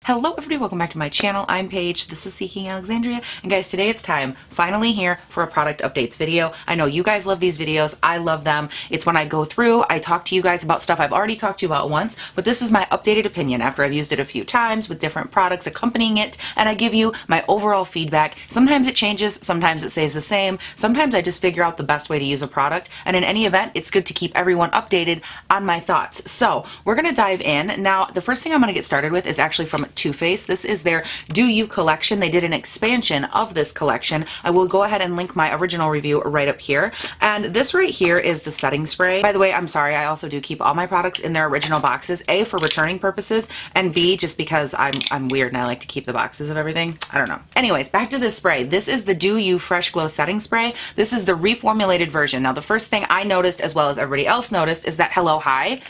Hello everybody, welcome back to my channel. I'm Paige, this is Seeking Alexandria, and guys, today it's time, finally here for a product updates video. I know you guys love these videos, I love them. It's when I go through, I talk to you guys about stuff I've already talked to you about once, but this is my updated opinion after I've used it a few times with different products accompanying it, and I give you my overall feedback. Sometimes it changes, sometimes it stays the same, sometimes I just figure out the best way to use a product, and in any event, it's good to keep everyone updated on my thoughts. So, we're gonna dive in. Now, the first thing I'm gonna get started with is actually from Too Faced. This is their Do You collection. They did an expansion of this collection. I will go ahead and link my original review right up here. And this right here is the setting spray. By the way, I'm sorry, I also do keep all my products in their original boxes, A, for returning purposes, and B, just because I'm weird and I like to keep the boxes of everything. I don't know. Anyways, back to this spray. This is the Do You Fresh Glow Setting Spray. This is the reformulated version. Now, the first thing I noticed, as well as everybody else noticed, is that Hello Hi,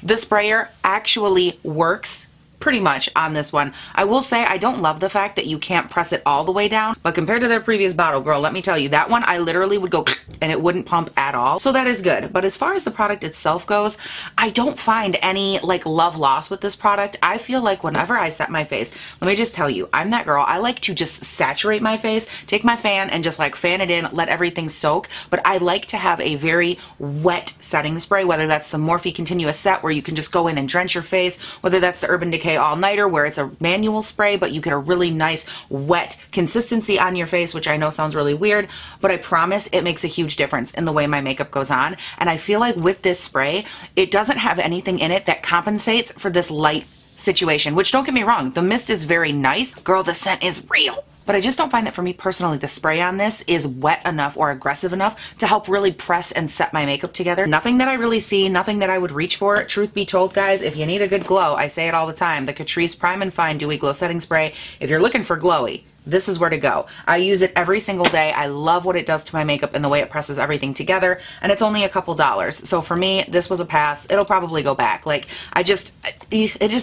the sprayer actually works pretty much on this one. I will say I don't love the fact that you can't press it all the way down, but compared to their previous bottle, girl, let me tell you, that one I literally would go and it wouldn't pump at all. So that is good. But as far as the product itself goes, I don't find any like love loss with this product. I feel like whenever I set my face, let me just tell you, I'm that girl. I like to just saturate my face, take my fan and just like fan it in, let everything soak. But I like to have a very wet setting spray, whether that's the Morphe Continuous Set where you can just go in and drench your face, whether that's the Urban Decay All-Nighter where it's a manual spray but you get a really nice wet consistency on your face, which I know sounds really weird, but I promise it makes a huge difference in the way my makeup goes on. And I feel like with this spray, it doesn't have anything in it that compensates for this light situation, which don't get me wrong, the mist is very nice. Girl, the scent is real. But I just don't find that for me personally, the spray on this is wet enough or aggressive enough to help really press and set my makeup together. Nothing that I really see, nothing that I would reach for. Truth be told, guys, if you need a good glow, I say it all the time, the Catrice Prime and Fine Dewy Glow Setting Spray, if you're looking for glowy, this is where to go. I use it every single day. I love what it does to my makeup and the way it presses everything together, and it's only a couple dollars. So for me, this was a pass. It'll probably go back. Like, it just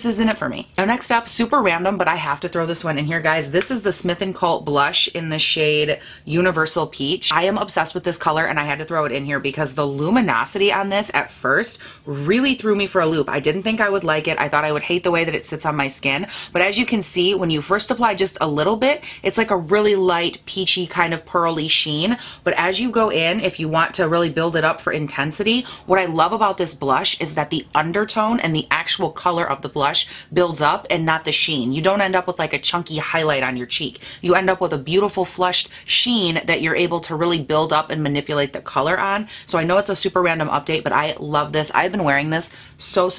isn't it for me. Now next up, super random, but I have to throw this one in here, guys. This is the Smith & Colt blush in the shade Universal Peach. I am obsessed with this color, and I had to throw it in here because the luminosity on this at first really threw me for a loop. I didn't think I would like it. I thought I would hate the way that it sits on my skin, but as you can see, when you first apply just a little bit, it's like a really light, peachy, kind of pearly sheen. But as you go in, if you want to really build it up for intensity, what I love about this blush is that the undertone and the actual color of the blush builds up and not the sheen. You don't end up with like a chunky highlight on your cheek. You end up with a beautiful flushed sheen that you're able to really build up and manipulate the color on. So I know it's a super random update, but I love this. I've been wearing this so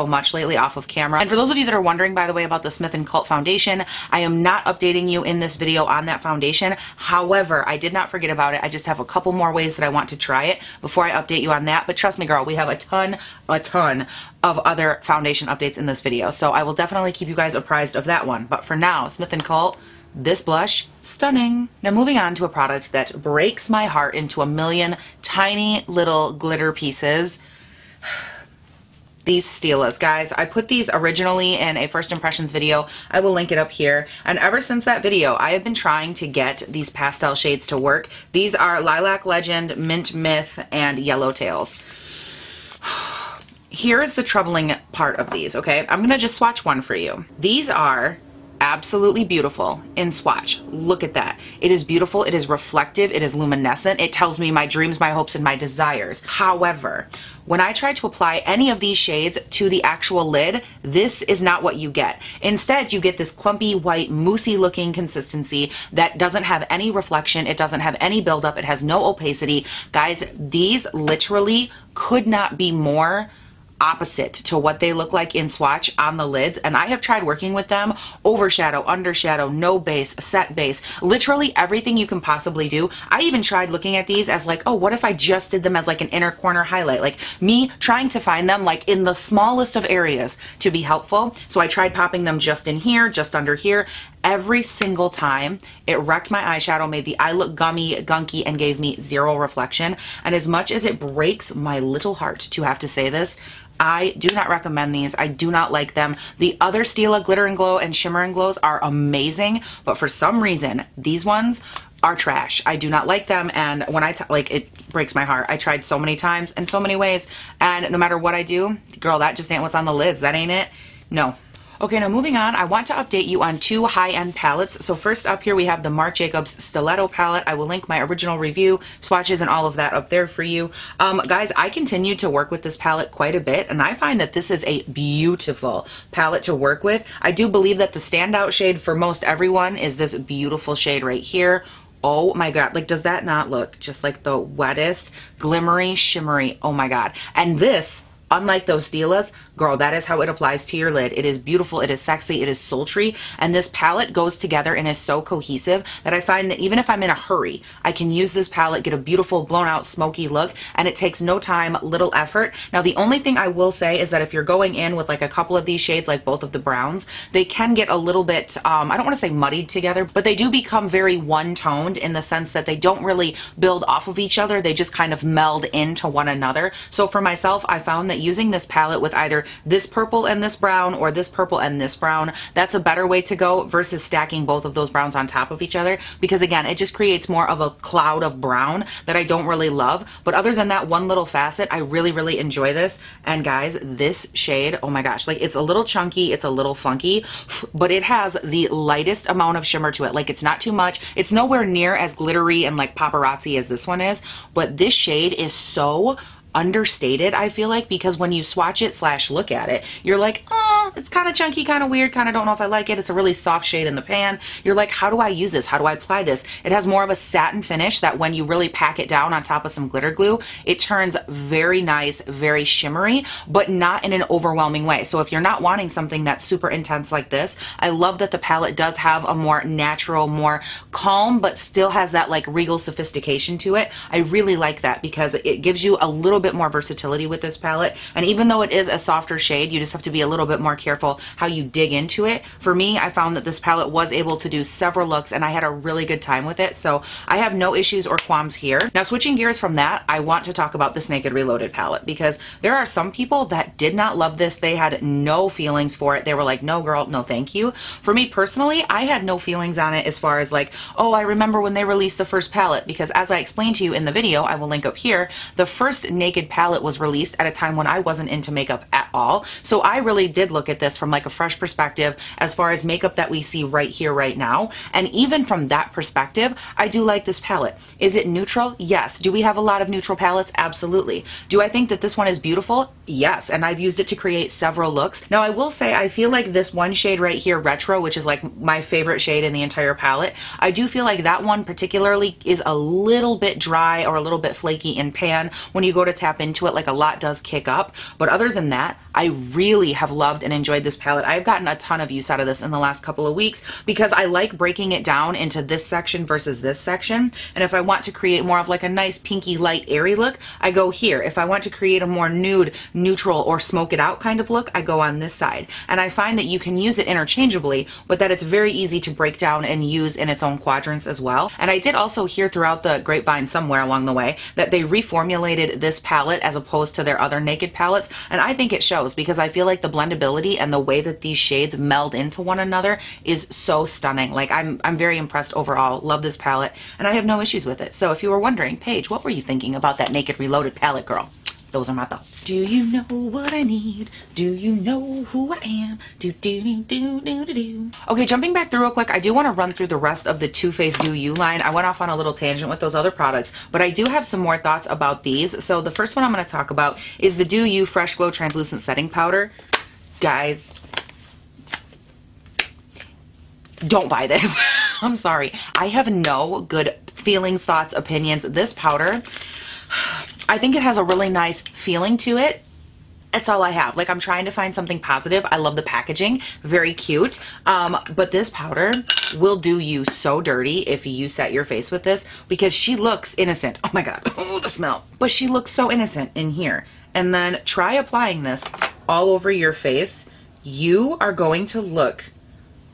much lately off of camera. And for those of you that are wondering, by the way, about the Smith & Colt foundation, I am not updating you in this video on that foundation. However, I did not forget about it. I just have a couple more ways that I want to try it before I update you on that. But trust me, girl, we have a ton of other foundation updates in this video. So I will definitely keep you guys apprised of that one. But for now, Smith & Colt, this blush, stunning. Now moving on to a product that breaks my heart into a million tiny little glitter pieces. These Stilas, guys. I put these originally in a first impressions video. I will link it up here. And ever since that video, I have been trying to get these pastel shades to work. These are Lilac Legend, Mint Myth, and Yellowtails. Here is the troubling part of these, okay? I'm gonna just swatch one for you. These are absolutely beautiful in swatch. Look at that. It is beautiful, it is reflective, it is luminescent, it tells me my dreams, my hopes, and my desires. However, when I try to apply any of these shades to the actual lid, this is not what you get. Instead, you get this clumpy, white, moussey looking consistency that doesn't have any reflection, it doesn't have any buildup, it has no opacity. Guys, these literally could not be more opposite to what they look like in swatch on the lids, and I have tried working with them. Overshadow, undershadow, no base, set base, literally everything you can possibly do. I even tried looking at these as like, oh, what if I just did them as like an inner corner highlight? Like me trying to find them like in the smallest of areas to be helpful. So I tried popping them just in here, just under here. Every single time it wrecked my eyeshadow, made the eye look gummy, gunky, and gave me zero reflection. And as much as it breaks my little heart to have to say this, I do not recommend these. I do not like them. The other Stila Glitter and Glow and Shimmer and Glows are amazing, but for some reason, these ones are trash. I do not like them, and when like, it breaks my heart. I tried so many times in so many ways, and no matter what I do, girl, that just ain't what's on the lids. That ain't it. No. Okay, now moving on, I want to update you on two high-end palettes. So first up here we have the Marc Jacobs Stiletto palette. I will link my original review, swatches, and all of that up there for you. Guys, I continued to work with this palette quite a bit, and I find that this is a beautiful palette to work with. I do believe that the standout shade for most everyone is this beautiful shade right here. Oh my god, like, does that not look just like the wettest, glimmery, shimmery? Oh my god. And this, unlike those Stilas, girl, that is how it applies to your lid. It is beautiful, it is sexy, it is sultry, and this palette goes together and is so cohesive that I find that even if I'm in a hurry, I can use this palette, get a beautiful blown out smoky look, and it takes no time, little effort. Now the only thing I will say is that if you're going in with like a couple of these shades, like both of the browns, they can get a little bit, I don't want to say muddied together, but they do become very one-toned in the sense that they don't really build off of each other, they just kind of meld into one another. So for myself, I found that using this palette with either this purple and this brown or this purple and this brown, that's a better way to go versus stacking both of those browns on top of each other, because again, it just creates more of a cloud of brown that I don't really love. But other than that one little facet, I really enjoy this. And guys, this shade, oh my gosh, like, it's a little chunky, it's a little funky, but it has the lightest amount of shimmer to it. Like, it's not too much, it's nowhere near as glittery and like paparazzi as this one is, but this shade is so understated, I feel like, because when you swatch it / look at it, you're like, oh, it's kind of chunky, kind of weird, kind of don't know if I like it. It's a really soft shade in the pan. You're like, how do I use this? How do I apply this? It has more of a satin finish that when you really pack it down on top of some glitter glue, it turns very nice, very shimmery, but not in an overwhelming way. So if you're not wanting something that's super intense like this, I love that the palette does have a more natural, more calm, but still has that like regal sophistication to it. I really like that because it gives you a little bit more versatility with this palette. And even though it is a softer shade, you just have to be a little bit more careful how you dig into it. For me, I found that this palette was able to do several looks and I had a really good time with it. So I have no issues or qualms here. Now, switching gears from that, I want to talk about this Naked Reloaded palette, because there are some people that did not love this. They had no feelings for it. They were like, no girl, no thank you. For me personally, I had no feelings on it as far as like, oh, I remember when they released the first palette, because as I explained to you in the video, I will link up here, the first Naked palette was released at a time when I wasn't into makeup at all. So I really did look at this from like a fresh perspective as far as makeup that we see right here, right now. And even from that perspective, I do like this palette. Is it neutral? Yes. Do we have a lot of neutral palettes? Absolutely. Do I think that this one is beautiful? Yes. And I've used it to create several looks. Now I will say, I feel like this one shade right here, Retro, which is like my favorite shade in the entire palette, I do feel like that one particularly is a little bit dry or a little bit flaky in pan. When you go to tap into it, like, a lot does kick up. But other than that, I really have loved and enjoyed this palette. I've gotten a ton of use out of this in the last couple of weeks because I like breaking it down into this section versus this section. And if I want to create more of like a nice pinky light airy look, I go here. If I want to create a more nude, neutral, or smoke it out kind of look, I go on this side. And I find that you can use it interchangeably, but that it's very easy to break down and use in its own quadrants as well. And I did also hear throughout the grapevine somewhere along the way that they reformulated this palette as opposed to their other Naked palettes, and I think it shows because I feel like the blendability and the way that these shades meld into one another is so stunning. Like, I'm very impressed overall. Love this palette and I have no issues with it. So if you were wondering, Paige, what were you thinking about that Naked Reloaded palette, girl? Those are my thoughts. Do you know what I need? Do you know who I am? Okay, jumping back through real quick, I do want to run through the rest of the Too Faced Do You line. I went off on a little tangent with those other products, but I do have some more thoughts about these. So the first one I'm going to talk about is the Do You Fresh Glow Translucent Setting Powder. Guys, don't buy this. I'm sorry. I have no good feelings, thoughts, opinions. This powder, I think it has a really nice feeling to it. That's all I have. Like, I'm trying to find something positive. I love the packaging, very cute. But this powder will do you so dirty if you set your face with this, because she looks innocent. Oh my God, oh, the smell. But she looks so innocent in here. And then try applying this all over your face. You are going to look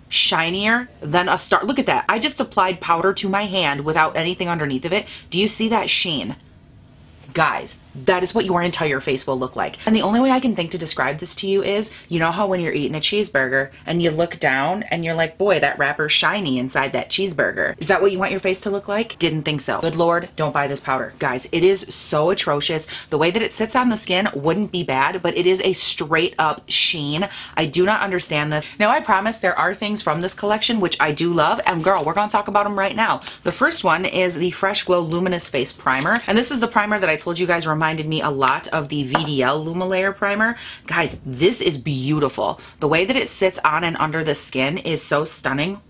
shinier than a star. Look at that. I just applied powder to my hand without anything underneath of it. Do you see that sheen? Guys, that is what your entire face will look like. And the only way I can think to describe this to you is, you know how when you're eating a cheeseburger and you look down and you're like, boy, that wrapper's shiny inside that cheeseburger. Is that what you want your face to look like? Didn't think so. Good Lord, don't buy this powder. Guys, it is so atrocious. The way that it sits on the skin wouldn't be bad, but it is a straight up sheen. I do not understand this. Now, I promise there are things from this collection which I do love, and girl, we're gonna talk about them right now. The first one is the Fresh Glow Luminous Face Primer, and this is the primer that I told you guys reminded me a lot of the VDL Lumalayer primer. Guys, this is beautiful. The way that it sits on and under the skin is so stunning.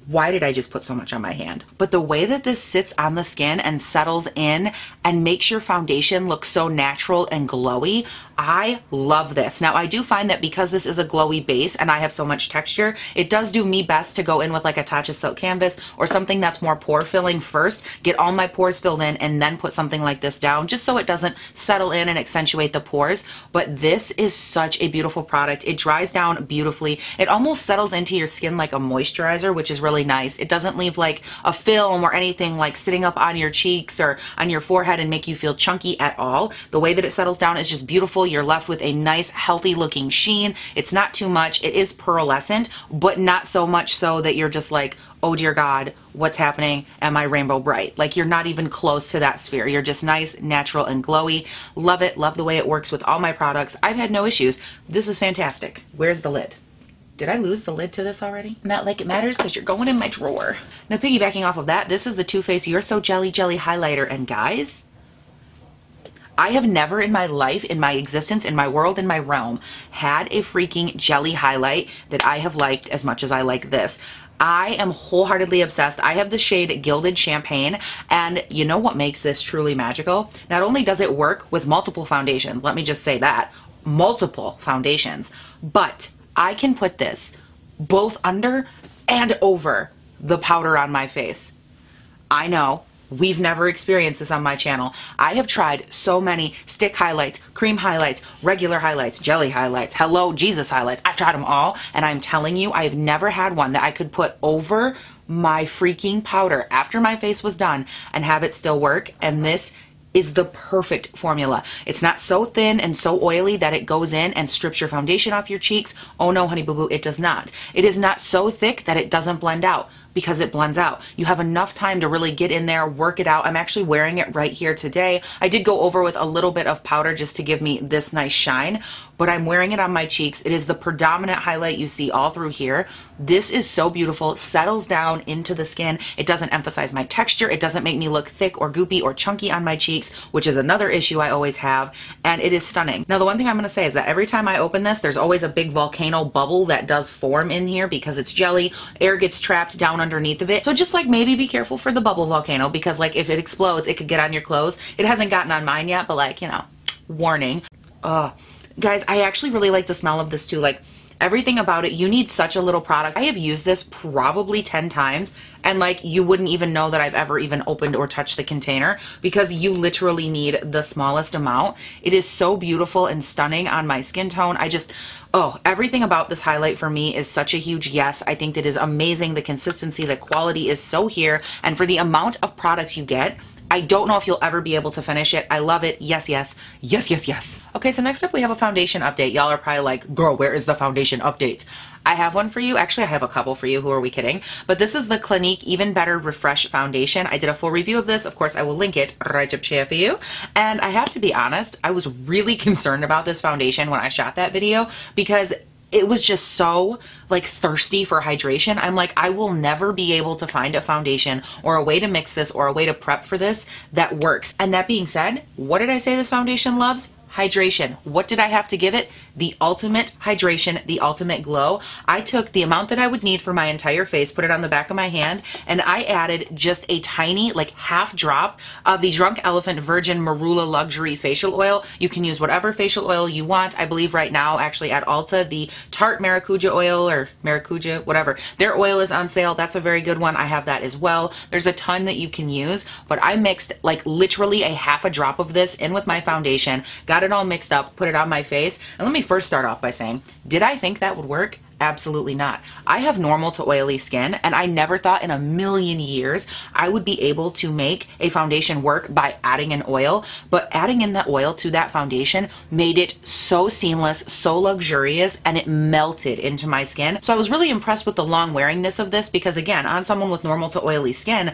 Why did I just put so much on my hand? But the way that this sits on the skin and settles in and makes your foundation look so natural and glowy, I love this. Now, I do find that because this is a glowy base and I have so much texture, it does do me best to go in with like a Tatcha Silk Canvas or something that's more pore filling first, get all my pores filled in, and then put something like this down just so it doesn't settle in and accentuate the pores. But this is such a beautiful product. It dries down beautifully. It almost settles into your skin like a moisturizer, which is really nice. It doesn't leave like a film or anything like sitting up on your cheeks or on your forehead and make you feel chunky at all. The way that it settles down is just beautiful. You're left with a nice, healthy looking sheen. It's not too much. It is pearlescent, but not so much so that you're just like, oh dear God, what's happening? Am I rainbow bright? Like, you're not even close to that sphere. You're just nice, natural, and glowy. Love it. Love the way it works with all my products. I've had no issues. This is fantastic. Where's the lid? Did I lose the lid to this already? Not like it matters because you're going in my drawer. Now, piggybacking off of that, this is the Too Faced You're So Jelly Jelly Highlighter. And guys, I have never in my life, in my existence, in my world, in my realm, had a freaking jelly highlight that I have liked as much as I like this. I am wholeheartedly obsessed. I have the shade Gilded Champagne, and you know what makes this truly magical? Not only does it work with multiple foundations, let me just say that, multiple foundations, but I can put this both under and over the powder on my face. I know. We've never experienced this on my channel. I have tried so many stick highlights, cream highlights, regular highlights, jelly highlights, hello Jesus highlights. I've tried them all, and I'm telling you, I have never had one that I could put over my freaking powder after my face was done and have it still work. And this is the perfect formula. It's not so thin and so oily that it goes in and strips your foundation off your cheeks. Oh no, honey boo boo, it does not. It is not so thick that it doesn't blend out, because it blends out. You have enough time to really get in there, work it out. I'm actually wearing it right here today. I did go over with a little bit of powder just to give me this nice shine, but I'm wearing it on my cheeks. It is the predominant highlight you see all through here. This is so beautiful. It settles down into the skin. It doesn't emphasize my texture. It doesn't make me look thick or goopy or chunky on my cheeks, which is another issue I always have, and it is stunning. Now, the one thing I'm gonna say is that every time I open this, there's always a big volcano bubble that does form in here because it's jelly. Air gets trapped down underneath of it. So just like maybe be careful for the bubble volcano, because like if it explodes, it could get on your clothes. It hasn't gotten on mine yet, but like, you know, warning. Guys, I actually really like the smell of this too. Like, everything about it, you need such a little product. I have used this probably 10 times, and like you wouldn't even know that I've ever even opened or touched the container, because you literally need the smallest amount. It is so beautiful and stunning on my skin tone. I just, oh, everything about this highlight for me is such a huge yes. I think that is amazing. The consistency, the quality is so here, and for the amount of product you get, I don't know if you'll ever be able to finish it. I love it. Yes, yes, yes, yes, yes. Okay, so next up we have a foundation update. Y'all are probably like, girl, where is the foundation update? I have one for you. Actually, I have a couple for you. Who are we kidding? But this is the Clinique Even Better Refresh Foundation. I did a full review of this. Of course, I will link it right up here for you. And I have to be honest, I was really concerned about this foundation when I shot that video, because it was just so like thirsty for hydration. I'm like, I will never be able to find a foundation or a way to mix this or a way to prep for this that works. And that being said, what did I say this foundation loves? Hydration. What did I have to give it? The ultimate hydration, the ultimate glow. I took the amount that I would need for my entire face, put it on the back of my hand, and I added just a tiny, like half drop of the Drunk Elephant Virgin Marula Luxury Facial Oil. You can use whatever facial oil you want. I believe right now, actually at Ulta, the Tarte Maracuja oil, or Maracuja, whatever, their oil is on sale. That's a very good one. I have that as well. There's a ton that you can use, but I mixed like literally a half a drop of this in with my foundation, got it all mixed up, put it on my face. And let me first start off by saying, did I think that would work? Absolutely not. I have normal to oily skin, and I never thought in a million years I would be able to make a foundation work by adding an oil, but adding in the oil to that foundation made it so seamless, so luxurious, and it melted into my skin. So I was really impressed with the long wearingness of this because, again, on someone with normal to oily skin,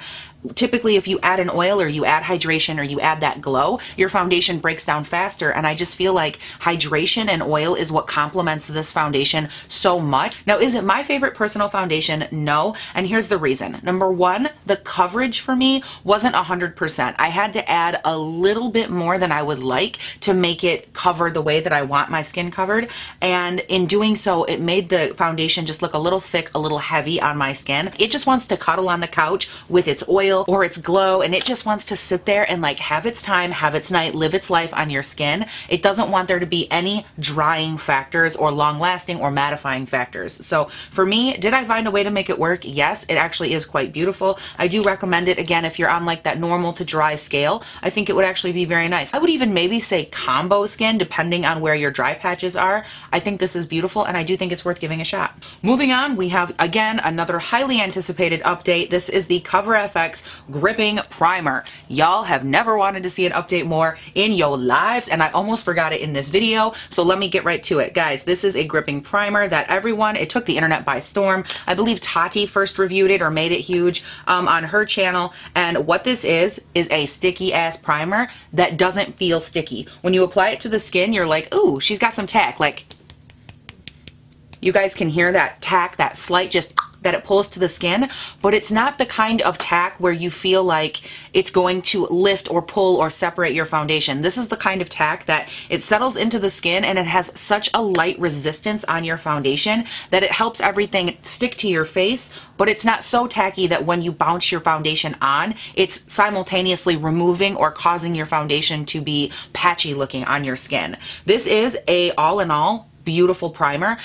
typically if you add an oil or you add hydration or you add that glow, your foundation breaks down faster, and I just feel like hydration and oil is what complements this foundation so much. Now, is it my favorite personal foundation? No, and here's the reason. Number one, the coverage for me wasn't 100%. I had to add a little bit more than I would like to make it cover the way that I want my skin covered, and in doing so, it made the foundation just look a little thick, a little heavy on my skin. It just wants to cuddle on the couch with its oil or its glow, and it just wants to sit there and like have its time, have its night, live its life on your skin. It doesn't want there to be any drying factors or long lasting or mattifying factors. So for me, did I find a way to make it work? Yes, it actually is quite beautiful. I do recommend it, again, if you're on like that normal to dry scale. I think it would actually be very nice. I would even maybe say combo skin, depending on where your dry patches are. I think this is beautiful, and I do think it's worth giving a shot. Moving on, we have again another highly anticipated update. This is the Cover FX Gripping Primer. Y'all have never wanted to see an update more in your lives, and I almost forgot it in this video, so let me get right to it. Guys, this is a gripping primer that it took the internet by storm. I believe Tarte first reviewed it or made it huge on her channel, and what this is a sticky ass primer that doesn't feel sticky. When you apply it to the skin, you're like, ooh, she's got some tack. Like, you guys can hear that tack, that slight just that it pulls to the skin, but it's not the kind of tack where you feel like it's going to lift or pull or separate your foundation. This is the kind of tack that it settles into the skin, and it has such a light resistance on your foundation that it helps everything stick to your face, but it's not so tacky that when you bounce your foundation on, it's simultaneously removing or causing your foundation to be patchy looking on your skin. This is a all in all beautiful primer.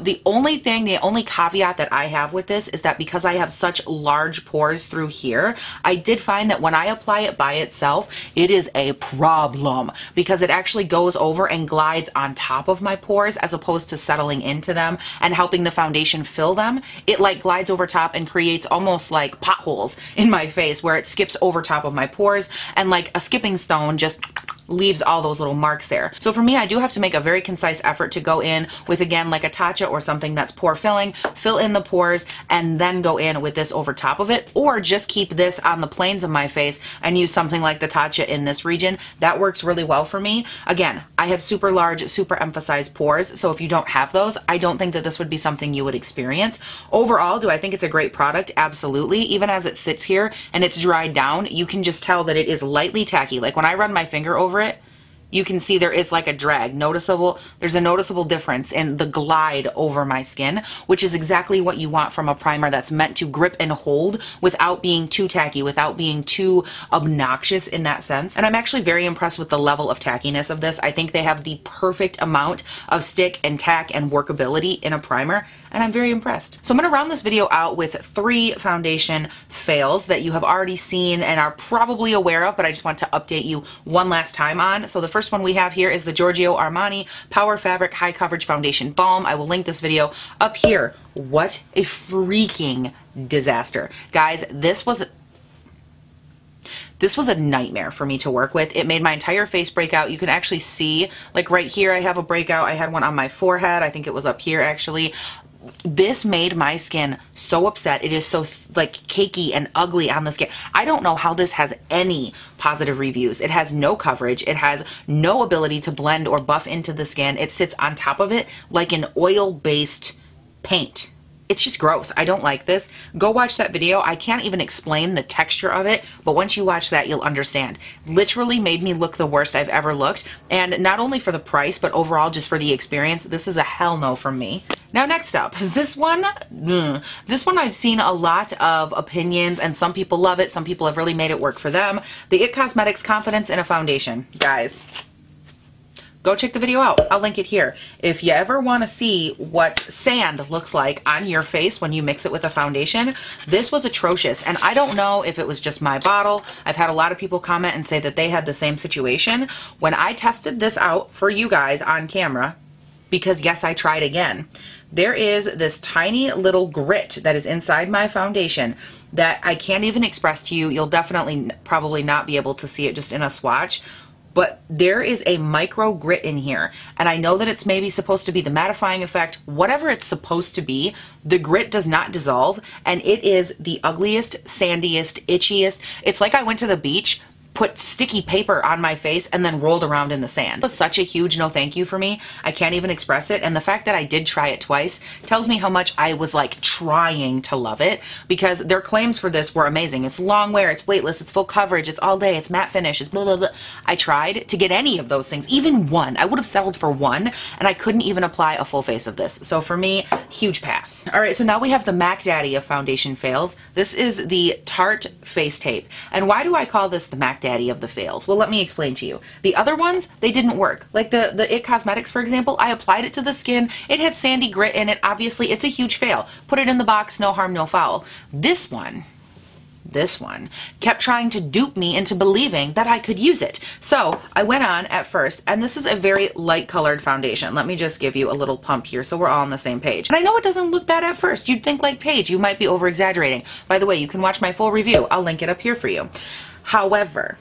The only caveat that I have with this is that because I have such large pores through here, I did find that when I apply it by itself, it is a problem because it actually goes over and glides on top of my pores as opposed to settling into them and helping the foundation fill them. It like glides over top and creates almost like potholes in my face where it skips over top of my pores, and like a skipping stone just leaves all those little marks there. So for me, I do have to make a very concise effort to go in with, again, like a Tatcha or something that's pore filling, fill in the pores, and then go in with this over top of it, or just keep this on the planes of my face and use something like the Tatcha in this region. That works really well for me. Again, I have super large, super emphasized pores, so if you don't have those, I don't think that this would be something you would experience. Overall, do I think it's a great product? Absolutely. Even as it sits here and it's dried down, you can just tell that it is lightly tacky. Like when I run my finger over it, you can see there is like a drag noticeable. There's a noticeable difference in the glide over my skin, which is exactly what you want from a primer that's meant to grip and hold without being too tacky, without being too obnoxious in that sense. And I'm actually very impressed with the level of tackiness of this. I think they have the perfect amount of stick and tack and workability in a primer, and I'm very impressed. So I'm gonna round this video out with 3 foundation fails that you have already seen and are probably aware of, but I just want to update you one last time on. So the first one we have here is the Giorgio Armani Power Fabric High Coverage Foundation Balm. I will link this video up here. What a freaking disaster. Guys, this was a nightmare for me to work with. It made my entire face break out. You can actually see, like right here, I have a breakout. I had one on my forehead. I think it was up here actually. This made my skin so upset. It is so like cakey and ugly on the skin. I don't know how this has any positive reviews. It has no coverage. It has no ability to blend or buff into the skin. It sits on top of it like an oil-based paint. It's just gross. I don't like this. Go watch that video. I can't even explain the texture of it, but once you watch that, you'll understand. Literally made me look the worst I've ever looked, and not only for the price, but overall just for the experience. This is a hell no from me. Now next up, this one I've seen a lot of opinions, and some people love it. Some people have really made it work for them. The IT Cosmetics Confidence in a Foundation. Guys, go check the video out. I'll link it here. If you ever want to see what sand looks like on your face when you mix it with a foundation, this was atrocious. And I don't know if it was just my bottle. I've had a lot of people comment and say that they had the same situation. When I tested this out for you guys on camera, because yes, I tried again, there is this tiny little grit that is inside my foundation that I can't even express to you. You'll definitely probably not be able to see it just in a swatch, but there is a micro grit in here. And I know that it's maybe supposed to be the mattifying effect. Whatever it's supposed to be, the grit does not dissolve, and it is the ugliest, sandiest, itchiest. It's like I went to the beach, put sticky paper on my face, and then rolled around in the sand. It was such a huge no thank you for me. I can't even express it. And the fact that I did try it twice tells me how much I was like trying to love it, because their claims for this were amazing. It's long wear, it's weightless, it's full coverage, it's all day, it's matte finish, it's blah, blah, blah. I tried to get any of those things, even one. I would have settled for one, and I couldn't even apply a full face of this. So for me, huge pass. All right, so now we have the Mac Daddy of foundation fails. This is the Tarte Face Tape. And why do I call this the Mac Daddy of the fails? Well, let me explain to you. The other ones, they didn't work. Like the It Cosmetics, for example, I applied it to the skin. It had sandy grit in it. Obviously, it's a huge fail. Put it in the box, no harm, no foul. This one kept trying to dupe me into believing that I could use it. So I went on at first, and this is a very light colored foundation. Let me just give you a little pump here so we're all on the same page. And I know it doesn't look bad at first. You'd think like Paige, you might be over exaggerating. By the way, you can watch my full review. I'll link it up here for you. However,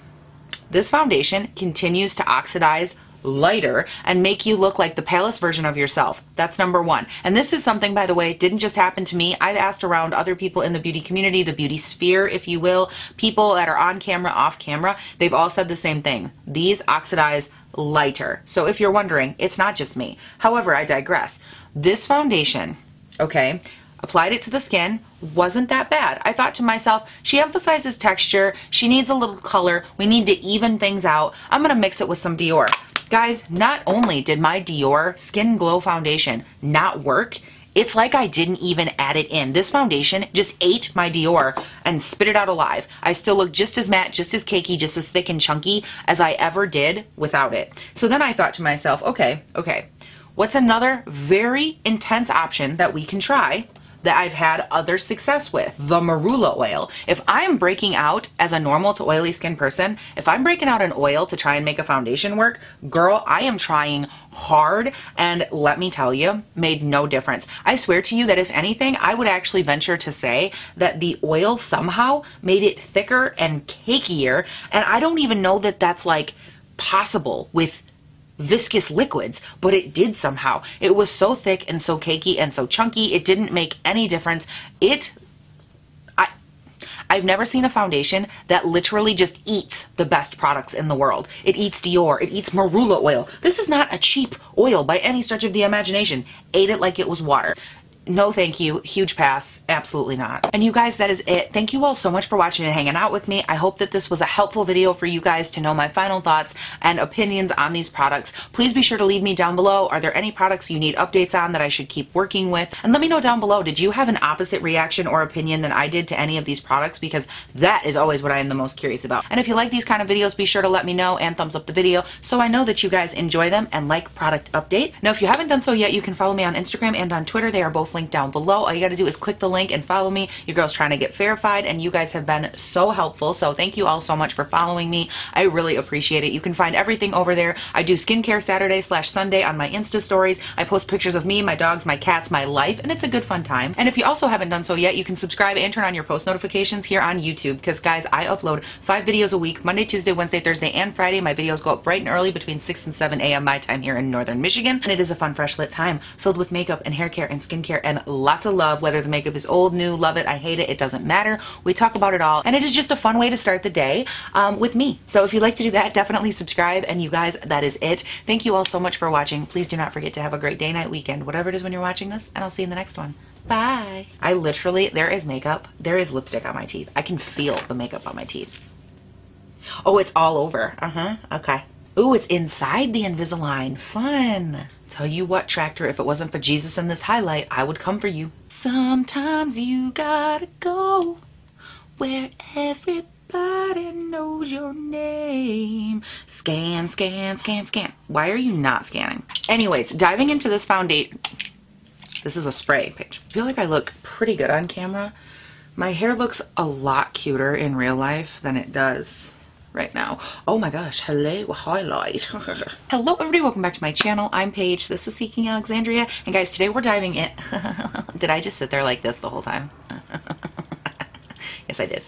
this foundation continues to oxidize lighter and make you look like the palest version of yourself. That's number one. And this is something, by the way, didn't just happen to me. I've asked around other people in the beauty community, the beauty sphere, if you will, people that are on camera, off camera. They've all said the same thing. These oxidize lighter. So if you're wondering, it's not just me. However, I digress. This foundation, okay, applied it to the skin, wasn't that bad. I thought to myself, she emphasizes texture, she needs a little color, we need to even things out. I'm gonna mix it with some Dior. Guys, not only did my Dior Skin Glow foundation not work, it's like I didn't even add it in. This foundation just ate my Dior and spit it out alive. I still look just as matte, just as cakey, just as thick and chunky as I ever did without it. So then I thought to myself, okay, what's another very intense option that we can try that I've had other success with? The marula oil. If I'm breaking out as a normal to oily skin person, if I'm breaking out an oil to try and make a foundation work, girl, I am trying hard, and let me tell you, made no difference. I swear to you that if anything, I would actually venture to say that the oil somehow made it thicker and cakier, and I don't even know that that's like possible with viscous liquids, but it did somehow. It was so thick and so cakey and so chunky, it didn't make any difference. I've never seen a foundation that literally just eats the best products in the world. It eats Dior, it eats marula oil. This is not a cheap oil by any stretch of the imagination. Ate it like it was water. No thank you, huge pass, absolutely not. And you guys, that is it. Thank you all so much for watching and hanging out with me. I hope that this was a helpful video for you guys to know my final thoughts and opinions on these products. Please be sure to leave me down below. Are there any products you need updates on that I should keep working with? And let me know down below, did you have an opposite reaction or opinion than I did to any of these products? Because that is always what I am the most curious about. And if you like these kind of videos, be sure to let me know and thumbs up the video so I know that you guys enjoy them and like product updates. Now, if you haven't done so yet, you can follow me on Instagram and on Twitter. They are both linked down below. All you gotta do is click the link and follow me. Your girl's trying to get verified, and you guys have been so helpful. So thank you all so much for following me. I really appreciate it. You can find everything over there. I do skincare Saturday/Sunday on my Insta stories. I post pictures of me, my dogs, my cats, my life, and it's a good fun time. And if you also haven't done so yet, you can subscribe and turn on your post notifications here on YouTube, because guys, I upload 5 videos a week, Monday, Tuesday, Wednesday, Thursday, and Friday. My videos go up bright and early between 6 and 7 a.m. my time here in Northern Michigan, and it is a fun, fresh lit time filled with makeup and hair care and skincare and lots of love. Whether the makeup is old, new, love it, I hate it, it doesn't matter. We talk about it all, and it is just a fun way to start the day with me. So if you'd like to do that, definitely subscribe. And you guys, that is it. Thank you all so much for watching. Please do not forget to have a great day, night, weekend, whatever it is when you're watching this, and I'll see you in the next one. Bye. I literally, there is makeup, there is lipstick on my teeth. I can feel the makeup on my teeth. Oh, it's all over. Okay. Ooh, it's inside the Invisalign. Fun. Tell you what, Tractor, if it wasn't for Jesus and this highlight, I would come for you. Sometimes you gotta go where everybody knows your name. Scan, scan, scan, scan. Why are you not scanning? Anyways, diving into this foundation. This is a spray page. I feel like I look pretty good on camera. My hair looks a lot cuter in real life than it does right now. Oh my gosh, hello, highlight. Hello everybody, welcome back to my channel. I'm Paige, this is Seeking Alexandria, and guys, today we're diving in. Did I just sit there like this the whole time? Yes, I did.